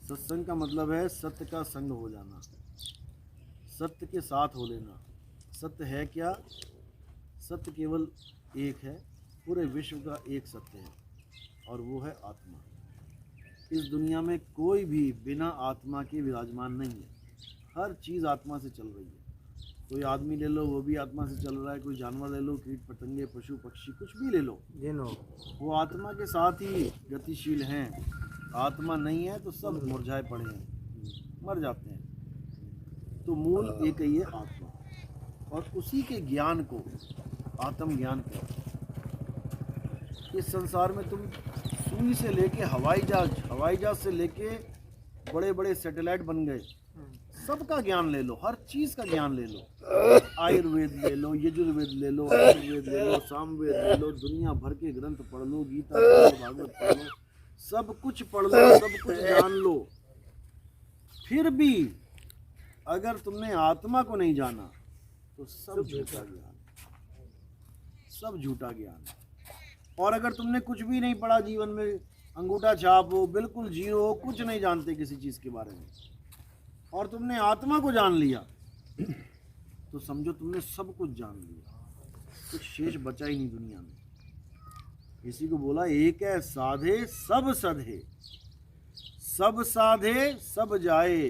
सत्संग का मतलब है सत्य का संग हो जाना, सत्य के साथ हो लेना। सत्य है क्या? सत्य केवल एक है, पूरे विश्व का एक सत्य है और वो है आत्मा। इस दुनिया में कोई भी बिना आत्मा के विराजमान नहीं है। हर चीज़ आत्मा से चल रही है। कोई आदमी ले लो, वो भी आत्मा से चल रहा है। कोई जानवर ले लो, कीट पतंगे, पशु पक्षी, कुछ भी ले लो, वो आत्मा के साथ ही गतिशील हैं। आत्मा नहीं है तो सब मुरझाए पड़े हैं, मर जाते हैं। तो मूल एक ही है आत्मा, और उसी के ज्ञान को आत्म ज्ञान कहते हैं। इस संसार में तुम सुई से लेके हवाई जहाज से लेके बड़े बड़े सैटेलाइट बन गए, सबका ज्ञान ले लो, हर चीज़ का ज्ञान ले लो। आयुर्वेद ले लो, यजुर्वेद ले लो, अथर्ववेद ले लो, सामवेद ले लो, दुनिया भर के ग्रंथ पढ़ लो, गीता पढ़ लो, भागवत पढ़ लो, सब कुछ पढ़ लो, सब कुछ जान लो। फिर भी अगर तुमने आत्मा को नहीं जाना तो सब झूठा ज्ञान, सब झूठा ज्ञान। और अगर तुमने कुछ भी नहीं पढ़ा जीवन में, अंगूठा छाप हो, बिल्कुल जीरो हो, कुछ नहीं जानते किसी चीज़ के बारे में, और तुमने आत्मा को जान लिया तो समझो तुमने सब कुछ जान लिया, कुछ शेष बचा ही नहीं दुनिया में। इसी को बोला एक है साधे सब सधे, सब साधे सब जाए,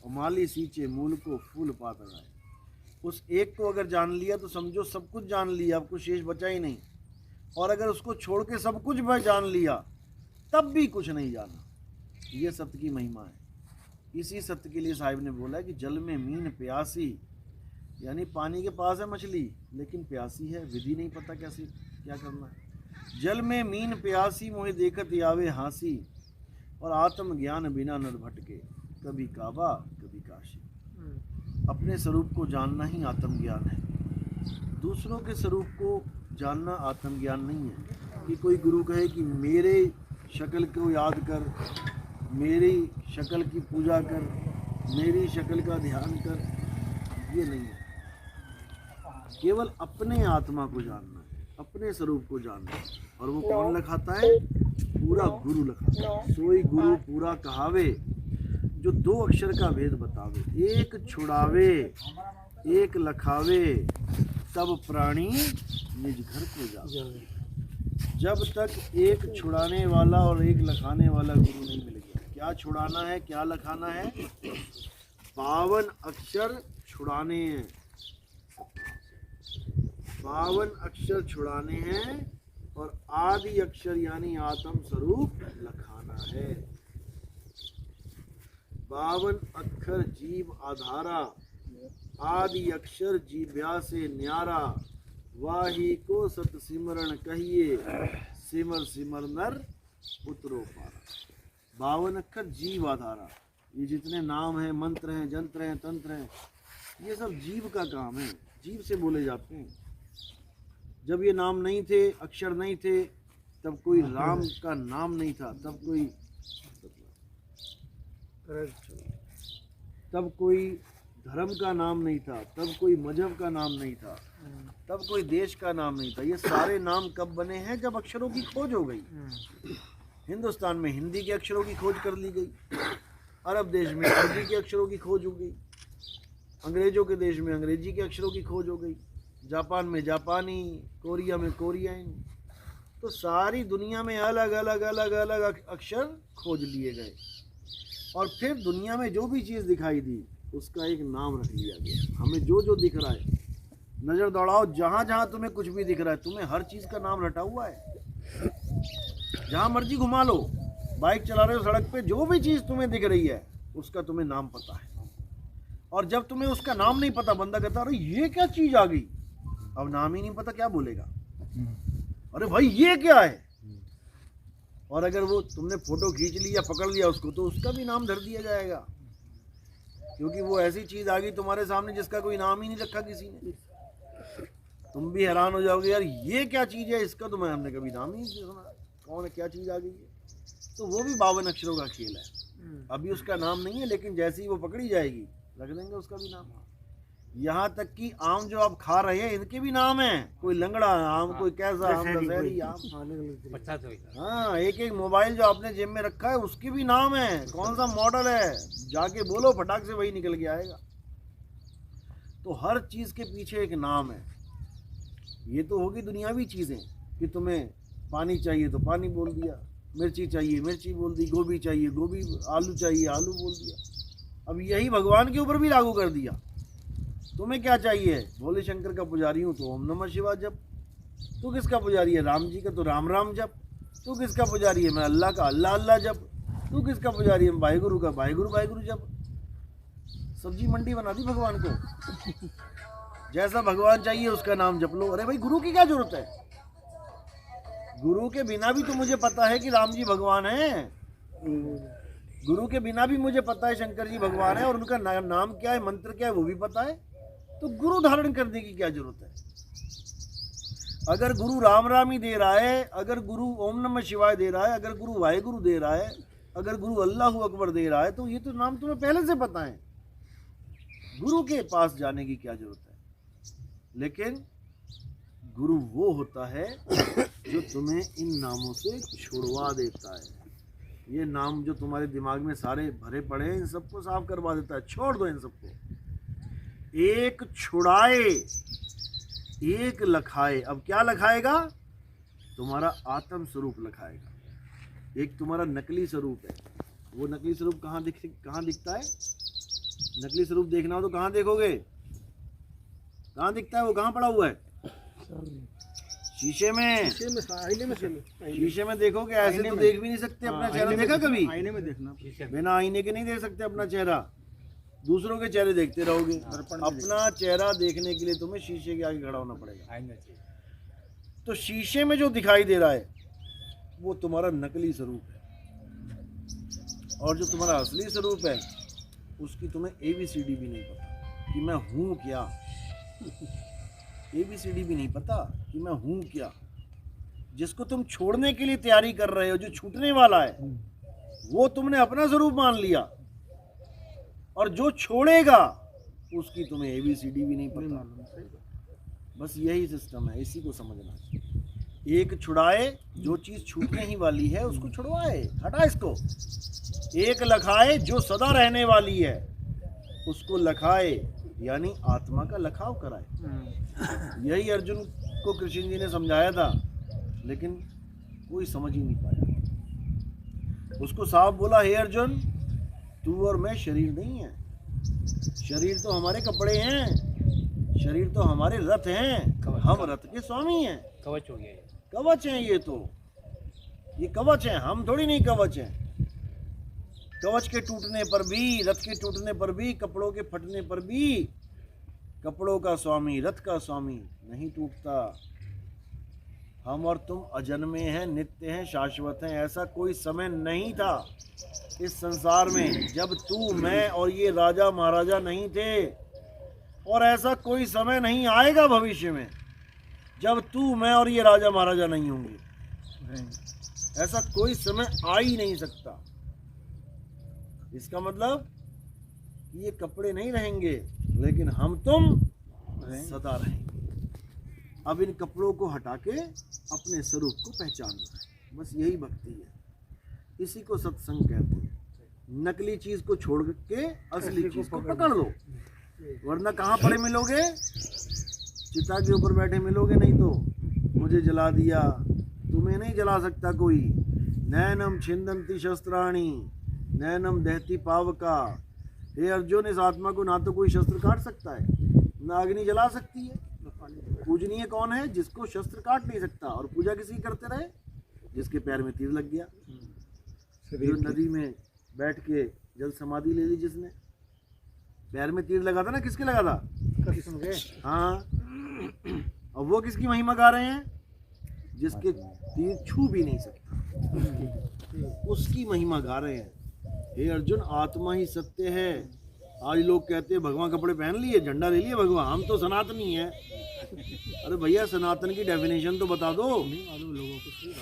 और माली सींचे मूल को फूल पात लगाए। उस एक को अगर जान लिया तो समझो सब कुछ जान लिया, अब कुछ शेष बचा ही नहीं। और अगर उसको छोड़ के सब कुछ जान लिया तब भी कुछ नहीं जाना। ये सत्य की महिमा है। इसी सत्य के लिए साहिब ने बोला है कि जल में मीन प्यासी, यानी पानी के पास है मछली लेकिन प्यासी है, विधि नहीं पता कैसे क्या करना है। जल में मीन प्यासी मोहे देखत आवे हांसी, और आत्म ज्ञान बिना नर भटके, कभी काबा कभी काशी। अपने स्वरूप को जानना ही आत्म ज्ञान है। दूसरों के स्वरूप को जानना आत्म ज्ञान नहीं है। कि कोई गुरु कहे कि मेरे शक्ल को याद कर, मेरी शक्ल की पूजा कर, मेरी शक्ल का ध्यान कर, ये नहीं है। केवल अपने आत्मा को जानना है, अपने स्वरूप को जानना है। और वो कौन लखाता है? पूरा गुरु लखाता है। सोई गुरु पूरा कहावे, जो दो अक्षर का भेद बतावे। एक छुड़ावे एक लखावे, तब प्राणी निज घर को जावे। जब तक एक छुड़ाने वाला और एक लखाने वाला गुरु नहीं मिल गया। क्या छुड़ाना है, क्या लखाना है? 52 अक्षर छुड़ाने हैं, 52 अक्षर छुड़ाने हैं, और आदि अक्षर यानी आत्म स्वरूप लखाना है। 52 अक्षर जीव आधारा, आदि अक्षर जीव्या से न्यारा, वाही को सत सिमरण कहिए, सिमर सिमर नर उतरो पारा। 52 अक्षर जीव आधारा। ये जितने नाम हैं, मंत्र हैं, जंत्र हैं, तंत्र हैं, ये सब जीव का काम है, जीव से बोले जाते हैं। जब ये नाम नहीं थे, अक्षर नहीं थे, तब कोई राम का नाम नहीं था, तब कोई धर्म का नाम नहीं था, तब कोई मजहब का नाम नहीं था, तब कोई देश का नाम नहीं था। ये सारे नाम कब बने हैं? जब अक्षरों की खोज हो गई। हिंदुस्तान में हिंदी के अक्षरों की खोज कर ली गई, अरब देश में अरबी के अक्षरों की खोज हो गई, अंग्रेजों के देश में अंग्रेजी के अक्षरों की खोज हो गई, जापान में जापानी, कोरिया में कोरियन। तो सारी दुनिया में अलग अलग अलग अलग अक्षर खोज लिए गए, और फिर दुनिया में जो भी चीज़ दिखाई दी उसका एक नाम रख लिया गया। हमें जो जो दिख रहा है, नज़र दौड़ाओ, जहाँ जहाँ तुम्हें कुछ भी दिख रहा है, तुम्हें हर चीज़ का नाम रटा हुआ है। जहाँ मर्जी घुमा लो, बाइक चला रहे हो सड़क पे, जो भी चीज़ तुम्हें दिख रही है उसका तुम्हें नाम पता है। और जब तुम्हें उसका नाम नहीं पता, बंदा कहता अरे ये क्या चीज़ आ गई, अब नाम ही नहीं पता, क्या बोलेगा? अरे भाई ये क्या है? और अगर वो तुमने फोटो खींच लिया, पकड़ लिया उसको, तो उसका भी नाम धर दिया जाएगा, क्योंकि वो ऐसी चीज़ आ गई तुम्हारे सामने जिसका कोई नाम ही नहीं रखा किसी ने। तुम भी हैरान हो जाओगे, यार ये क्या चीज़ है, इसका तो हमने कभी नाम ही नहीं सुना, कौन है, क्या चीज़ आ गई है। तो वो भी 52 अक्षरों का खेल है। अभी उसका नाम नहीं है, लेकिन जैसे ही वो पकड़ी जाएगी रख देंगे उसका भी नाम। यहाँ तक कि आम जो आप खा रहे हैं इनके भी नाम हैं, कोई लंगड़ा आम, कोई कैसा आम, दशहरी आम। हाँ, एक एक मोबाइल जो आपने जेब में रखा है उसके भी नाम है, कौन सा मॉडल है, जाके बोलो फटाक से वही निकल के आएगा। तो हर चीज के पीछे एक नाम है। ये तो होगी दुनियावी चीजें कि तुम्हें पानी चाहिए तो पानी बोल दिया, मिर्ची चाहिए मिर्ची बोल दी, गोभी चाहिए गोभी, आलू चाहिए आलू बोल दिया। अब यही भगवान के ऊपर भी लागू कर दिया। तुम्हें क्या चाहिए, भोले शंकर का पुजारी हूँ तो ओम नमः शिवाय जप। तू किसका पुजारी है, राम जी का, तो राम राम जप। तू किसका पुजारी है, मैं अल्लाह का, अल्लाह अल्लाह जप। तू किसका पुजारी है, वाहिगुरु का, वाहिगुरु वाहिगुरु जप। सब्जी मंडी बना दी भगवान को। जैसा भगवान चाहिए उसका नाम जप लो। अरे भाई गुरु की क्या जरूरत है, गुरु के बिना भी तो मुझे पता है कि राम जी भगवान है, गुरु के बिना भी मुझे पता है शंकर जी भगवान है, और उनका नाम क्या है, मंत्र क्या है वो भी पता है। तो गुरु धारण करने की क्या जरूरत है। अगर गुरु राम राम ही दे रहा है, अगर गुरु ओम नमः शिवाय दे रहा है, अगर गुरु वाहिगुरु दे रहा है, अगर गुरु अल्लाहू अकबर दे रहा है, तो ये तो नाम तुम्हें पहले से पता है। गुरु के पास जाने की क्या जरूरत है। लेकिन गुरु वो होता है जो तुम्हें इन नामों से छुड़वा देता है। ये नाम जो तुम्हारे दिमाग में सारे भरे पड़े हैं, इन सबको साफ करवा देता है। छोड़ दो इन सबको। एक छुड़ाए एक लखाए। अब क्या लखाएगा, तुम्हारा आत्म स्वरूप लखाएगा। एक तुम्हारा नकली स्वरूप है। वो नकली स्वरूप कहाँ दिखता है, नकली स्वरूप देखना हो तो कहाँ देखोगे, कहाँ दिखता है, वो कहाँ पड़ा हुआ है, शीशे में, आईने में। शीशे में देखोगे, ऐसे तो देख भी नहीं सकते अपना चेहरा। देखा कभी, आईने में देखना, बिना आईने के नहीं देख सकते अपना चेहरा। दूसरों के चेहरे देखते रहोगे। अपना चेहरा देखने के लिए तुम्हें शीशे के आगे खड़ा होना पड़ेगा। तो शीशे में जो दिखाई दे रहा है वो तुम्हारा नकली स्वरूप है, और जो तुम्हारा असली स्वरूप है उसकी तुम्हें ABCD भी नहीं पता कि मैं हूँ क्या। ABCD भी नहीं पता कि मैं हूँ क्या। जिसको तुम छोड़ने के लिए तैयारी कर रहे हो, जो छूटने वाला है, वो तुमने अपना स्वरूप मान लिया, और जो छोड़ेगा उसकी तुम्हें ABCD भी नहीं पता। बस यही सिस्टम है, इसी को समझना। एक छुड़ाए, जो चीज छूटने ही वाली है उसको छुड़वाए, हटा इसको। एक लखाए, जो सदा रहने वाली है उसको लखाए, यानी आत्मा का लखाव कराए। यही अर्जुन को कृष्ण जी ने समझाया था, लेकिन कोई समझ ही नहीं पाया। उसको साफ बोला, हे अर्जुन, तू और मैं शरीर नहीं है। शरीर तो हमारे कपड़े हैं, शरीर तो हमारे रथ हैं, हम रथ के स्वामी हैं। कवच हो गया, कवच हैं ये कवच हैं, हम थोड़ी नहीं कवच हैं। कवच के टूटने पर भी, रथ के टूटने पर भी, कपड़ों के फटने पर भी कपड़ों का स्वामी, रथ का स्वामी नहीं टूटता। हम और तुम अजन्मे हैं, नित्य हैं, शाश्वत हैं। ऐसा कोई समय नहीं था इस संसार में जब तू, मैं और ये राजा महाराजा नहीं थे, और ऐसा कोई समय नहीं आएगा भविष्य में जब तू, मैं और ये राजा महाराजा नहीं होंगे। ऐसा कोई समय आ ही नहीं सकता। इसका मतलब ये कपड़े नहीं रहेंगे, लेकिन हम तुम सदा रहेंगे। अब इन कपड़ों को हटा के अपने स्वरूप को पहचानना है, बस यही भक्ति है। इसी को सत्संग कहते हैं। नकली चीज को छोड़ के असली चीज को पकड़ लो, वरना कहाँ पड़े मिलोगे, चिता के ऊपर बैठे मिलोगे। नहीं तो मुझे जला दिया, तुम्हें नहीं जला सकता कोई। नैनम छिंदंती शस्त्राणी नैनम दहती पावका। हे अर्जुन, इस आत्मा को ना तो कोई शस्त्र काट सकता है, ना अग्नि जला सकती है। पूजनीय कौन है, जिसको शस्त्र काट नहीं सकता। और पूजा किसी करते रहे, जिसके पैर में तीर लग गया। जो नदी में बैठ के जल समाधि ले ली, जिसने पैर में तीर लगा था ना, किसके लगा था, कृष्ण के। हाँ, और वो किसकी महिमा गा रहे हैं, जिसके तीर छू भी नहीं सकता, उसकी महिमा गा रहे हैं। हे अर्जुन, आत्मा ही सत्य है। आज लोग कहते हैं भगवान कपड़े पहन लिए, झंडा ले लिए भगवान, हम तो सनातनी है। अरे भैया, सनातन की डेफिनेशन तो बता दो,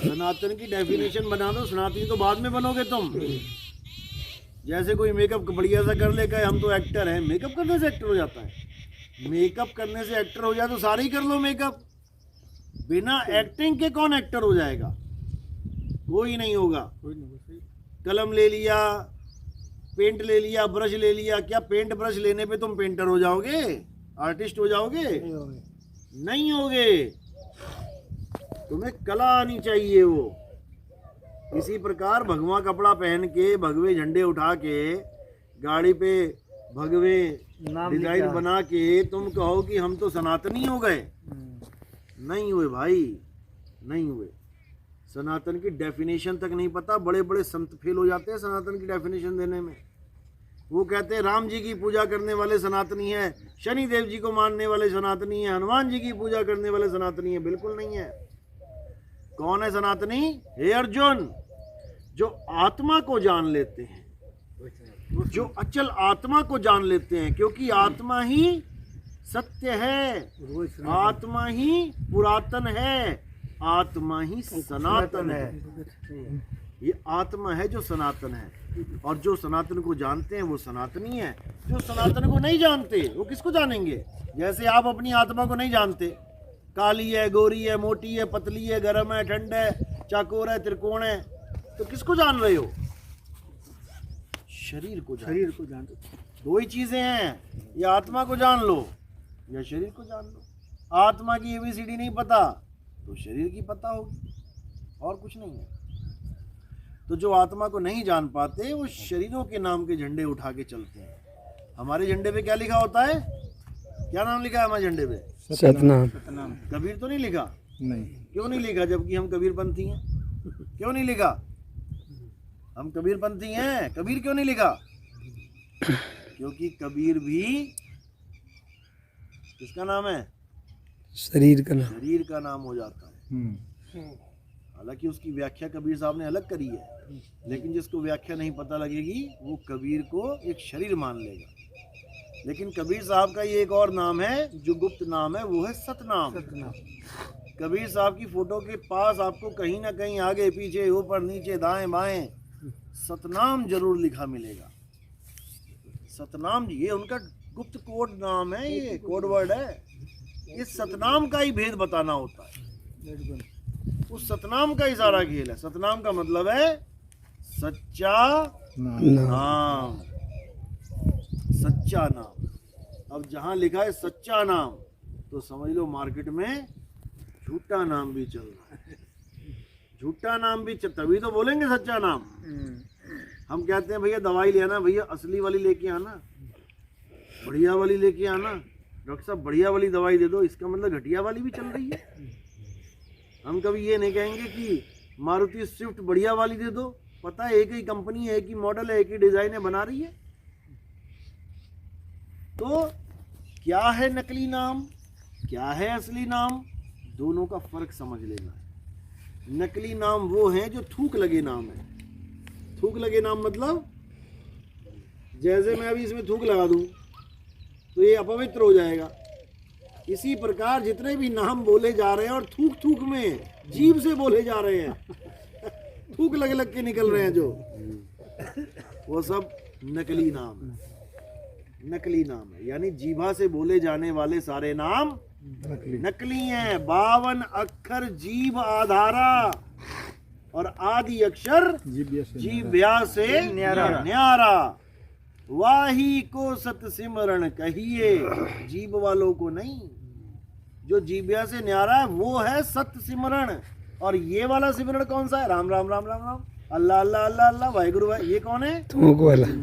सनातन की डेफिनेशन बना दो। सनातनी तो बाद में बनोगे तुम। जैसे कोई मेकअप बढ़िया सा कर ले, कहे हम तो एक्टर हैं, मेकअप करने से एक्टर हो जाता है। मेकअप करने से एक्टर हो जाए तो सारे ही कर लो मेकअप। बिना एक्टिंग के कौन एक्टर हो जाएगा? कोई नहीं होगा। कलम ले लिया, पेंट ले लिया, ब्रश ले लिया, क्या पेंट ब्रश लेने पे तुम पेंटर हो जाओगे, आर्टिस्ट हो जाओगे? नहीं होगे। तुम्हें कला आनी चाहिए वो। इसी प्रकार भगवा कपड़ा पहन के, भगवे झंडे उठा के, गाड़ी पे भगवे डिजाइन बना के तुम कहो कि हम तो सनातनी हो गए। नहीं हुए भाई, नहीं हुए। सनातन की डेफिनेशन तक नहीं पता। बड़े बड़े संत फेल हो जाते हैं सनातन की डेफिनेशन देने में। वो कहते हैं राम जी की पूजा करने वाले सनातनी है, शनि देव जी को मानने वाले सनातनी है, हनुमान जी की पूजा करने वाले सनातनी है। बिल्कुल नहीं है। कौन है सनातनी? हे अर्जुन, जो आत्मा को जान लेते हैं, जो अचल आत्मा को जान लेते हैं, क्योंकि आत्मा ही सत्य है, आत्मा ही पुरातन है, आत्मा ही सनातन है। ये आत्मा है जो सनातन है, और जो सनातन को जानते हैं वो सनातनी है। जो सनातन को नहीं जानते वो किसको जानेंगे? जैसे आप अपनी आत्मा को नहीं जानते, काली है, गोरी है, मोटी है, पतली है, गर्म है, ठंड है, चाकोर है, त्रिकोण है, तो किसको जान रहे हो? शरीर को जान। दो ही चीजें हैं, या आत्मा को जान लो या शरीर को जान लो। आत्मा की ABCD नहीं पता तो शरीर की पता होगी, और कुछ नहीं है। तो जो आत्मा को नहीं जान पाते वो शरीरों के नाम के झंडे उठा के चलते हैं। हमारे झंडे पे क्या लिखा होता है? क्या नाम लिखा है हमारे झंडे पे? सतनाम। कबीर तो नहीं लिखा? नहीं। क्यों नहीं लिखा? जबकि हम कबीरपंथी हैं। क्यों नहीं लिखा? हम कबीरपंथी हैं। कबीर क्यों नहीं लिखा? क्योंकि कबीर भी किसका नाम है? शरीर का नाम। शरीर का नाम हो जाता है। हालांकि उसकी व्याख्या कबीर साहब ने अलग करी है, लेकिन जिसको व्याख्या नहीं पता लगेगी वो कबीर को एक शरीर मान लेगा। लेकिन कबीर साहब का ये एक और नाम है जो गुप्त नाम है, वो है सतनाम। कबीर साहब की फोटो के पास आपको कहीं ना कहीं आगे पीछे, ऊपर नीचे, दाएं बाएं सतनाम जरूर लिखा मिलेगा। सतनाम जी, ये उनका गुप्त कोड नाम है, ये कोड वर्ड है। इस सतनाम का ही भेद बताना होता है। उस सतनाम का ही सारा खेल है। सतनाम का मतलब है सच्चा नाम। सच्चा नाम। अब जहां लिखा है सच्चा नाम, तो समझ लो मार्केट में झूठा नाम भी चल रहा है। झूठा नाम भी तभी तो बोलेंगे सच्चा नाम। हम कहते हैं भैया दवाई लेना, भैया असली वाली लेके आना, बढ़िया वाली लेके आना। डॉक्टर साहब बढ़िया वाली दवाई दे दो, इसका मतलब घटिया वाली भी चल रही है। हम कभी ये नहीं कहेंगे कि मारुति स्विफ्ट बढ़िया वाली दे दो। पता है एक ही कंपनी है, एक ही मॉडल है, एक ही डिजाइन है, बना रही है। तो क्या है नकली नाम, क्या है असली नाम, दोनों का फर्क समझ लेना है। नकली नाम वो है जो थूक लगे नाम है। थूक लगे नाम मतलब जैसे मैं अभी इसमें थूक लगा दूं तो ये अपवित्र हो जाएगा। इसी प्रकार जितने भी नाम बोले जा रहे हैं और थूक थूक में जीभ से बोले जा रहे हैं, थूक लग लग के निकल रहे हैं जो, वो सब नकली नाम है। नकली नाम है, यानी जीभा से बोले जाने वाले सारे नाम नकली हैं। 52 अक्षर जीभ आधारा और आदि अक्षर जीभ्या से न्यारा। वाही को सत सिमरण कहिए, जीभ वालों को नहीं। जो जीभ्या से न्यारा है वो है सत सिमरण। और ये वाला सिमरण कौन सा है? राम राम राम राम राम, अल्लाह अल्लाह अल्लाह अल्लाह, वाहिगुरु वाहे। ये कौन है?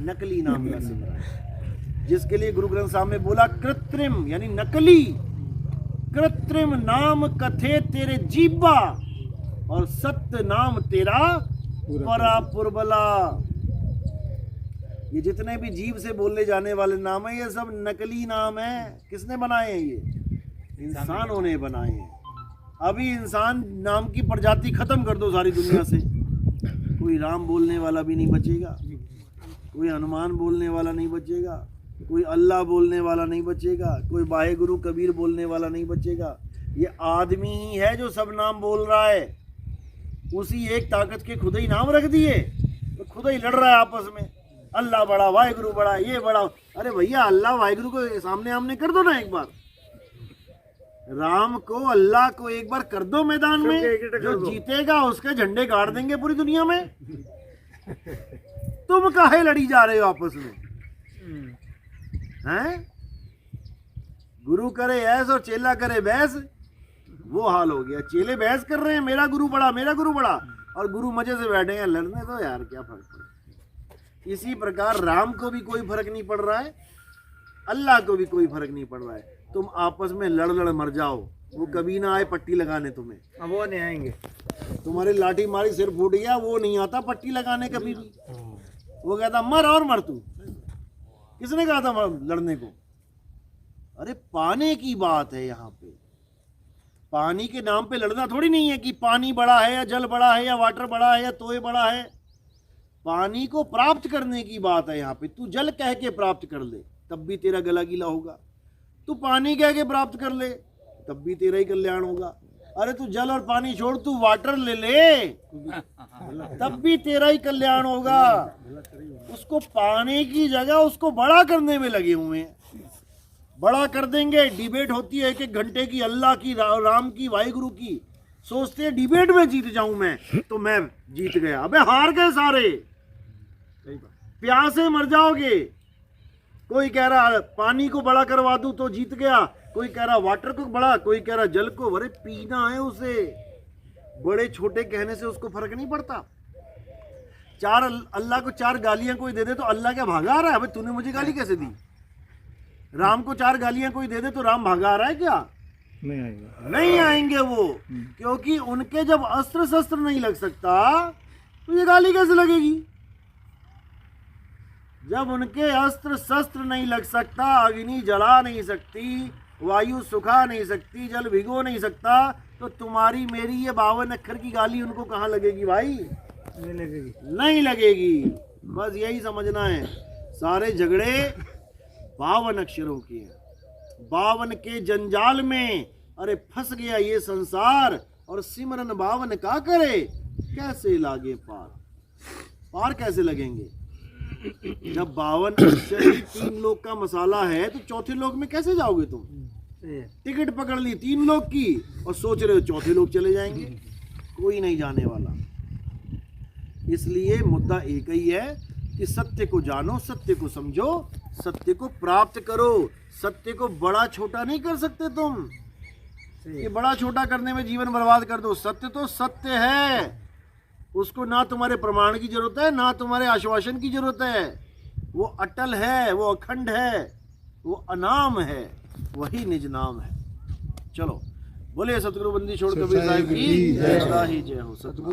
नकली नाम का सिमरण, जिसके लिए गुरु ग्रंथ साहब में बोला कृत्रिम यानी नकली। कृत्रिम नाम कथे तेरे जीवा और सत्य नाम तेरा परा पुरबला। ये जितने भी जीव से बोलने जाने वाले नाम है ये सब नकली नाम है। किसने बनाए हैं? ये इंसानों ने बनाए हैं। अभी इंसान नाम की प्रजाति खत्म कर दो सारी दुनिया से, कोई राम बोलने वाला भी नहीं बचेगा, कोई हनुमान बोलने वाला नहीं बचेगा, कोई अल्लाह बोलने वाला नहीं बचेगा, कोई वाहेगुरु कबीर बोलने वाला नहीं बचेगा। ये आदमी ही है जो सब नाम बोल रहा है। उसी एक ताकत के खुद ही नाम रख दिए तो खुद ही लड़ रहा है आपस में। अल्लाह बड़ा, वाहिगुरु बड़ा, ये बड़ा। अरे भैया अल्लाह वाहिगुरु को सामने आमने कर दो ना एक बार। राम को अल्लाह को एक बार कर दो मैदान में, जो जीतेगा उसके झंडे गाड़ देंगे पूरी दुनिया में। तुम काहे लड़ी जा रहे हो आपस में? हैं? गुरु करे ऐस और चेला करे बहस, वो हाल हो गया। चेले बहस कर रहे हैं मेरा गुरु बड़ा, मेरा गुरु बड़ा, और गुरु मजे से बैठे हैं लड़ने। तो यार क्या फर्क पड़ा? इसी प्रकार राम को भी कोई फर्क नहीं पड़ रहा है, अल्लाह को भी कोई फर्क नहीं पड़ रहा है। तुम आपस में लड़ लड़ मर जाओ, वो कभी ना आए पट्टी लगाने तुम्हें। अब वो नहीं आएंगे। तुम्हारी लाठी मारी सिर फूट गया, वो नहीं आता पट्टी लगाने कभी भी। वो कहता मर और मर तू। किसने कहा था लड़ने को? अरे पाने की बात है यहाँ पे। पानी के नाम पे लड़ना थोड़ी नहीं है कि पानी बड़ा है या जल बड़ा है या वाटर बड़ा है या तोय बड़ा है। पानी को प्राप्त करने की बात है यहाँ पे। तू जल कह के प्राप्त कर ले तब भी तेरा गला गीला होगा, तू पानी कह के प्राप्त कर ले तब भी तेरा ही कल्याण होगा। अरे तू जल और पानी छोड़, तू वाटर ले ले तब भी तेरा ही कल्याण होगा। उसको पाने की जगह उसको बड़ा करने में लगे हुए हैं। बड़ा कर देंगे, डिबेट होती है 1-1 घंटे की, अल्लाह की, राम की, वाहिगुरु की। सोचते हैं डिबेट में जीत जाऊं मैं, तो मैं जीत गया। अबे हार गए सारे, प्यासे मर जाओगे। कोई कह रहा पानी को बड़ा करवा दूं तो जीत गया, कोई कह रहा वाटर को बड़ा, कोई कह रहा जल को। अरे पीना है उसे, बड़े छोटे कहने से उसको फर्क नहीं पड़ता। अल्लाह को 4 गालियां कोई दे दे तो अल्लाह क्या भागा आ रहा है? अबे तूने मुझे गाली कैसे दी? राम को 4 गालियां कोई दे दे तो राम भागा आ रहा है क्या? नहीं आएंगे, नहीं आएंगे वो, क्योंकि उनके जब अस्त्र शस्त्र नहीं लग सकता तो ये गाली कैसे लगेगी? जब उनके अस्त्र शस्त्र नहीं लग सकता, अग्नि जला नहीं सकती, वायु सुखा नहीं सकती, जल भिगो नहीं सकता, तो तुम्हारी मेरी ये 52 अक्षर की गाली उनको कहाँ लगेगी भाई? नहीं लगेगी, नहीं लगेगी। बस यही समझना है, सारे झगड़े 52 अक्षरों के हैं। 52 के जंजाल में अरे फंस गया ये संसार, और सिमरन 52 का करे कैसे लागे पार। पार कैसे लगेंगे जब 52 अक्षर ही 3 लोग का मसाला है, तो चौथे लोग में कैसे जाओगे तुम? टिकट पकड़ ली 3 लोग की और सोच रहे हो चौथे लोग चले जाएंगे, कोई नहीं जाने वाला। इसलिए मुद्दा एक ही है कि सत्य को जानो, सत्य को समझो, सत्य को प्राप्त करो। सत्य को बड़ा छोटा नहीं कर सकते तुम, कि बड़ा छोटा करने में जीवन बर्बाद कर दो। सत्य तो सत्य है, उसको ना तुम्हारे प्रमाण की जरूरत है, ना तुम्हारे आश्वासन की जरूरत है। वो अटल है, वो अखंड है, वो अनाम है, वही निज नाम है। चलो बोले सतगुरु बंदी छोड़ कबीर साहिब की जय। सदा ही जय हो। सतगुरु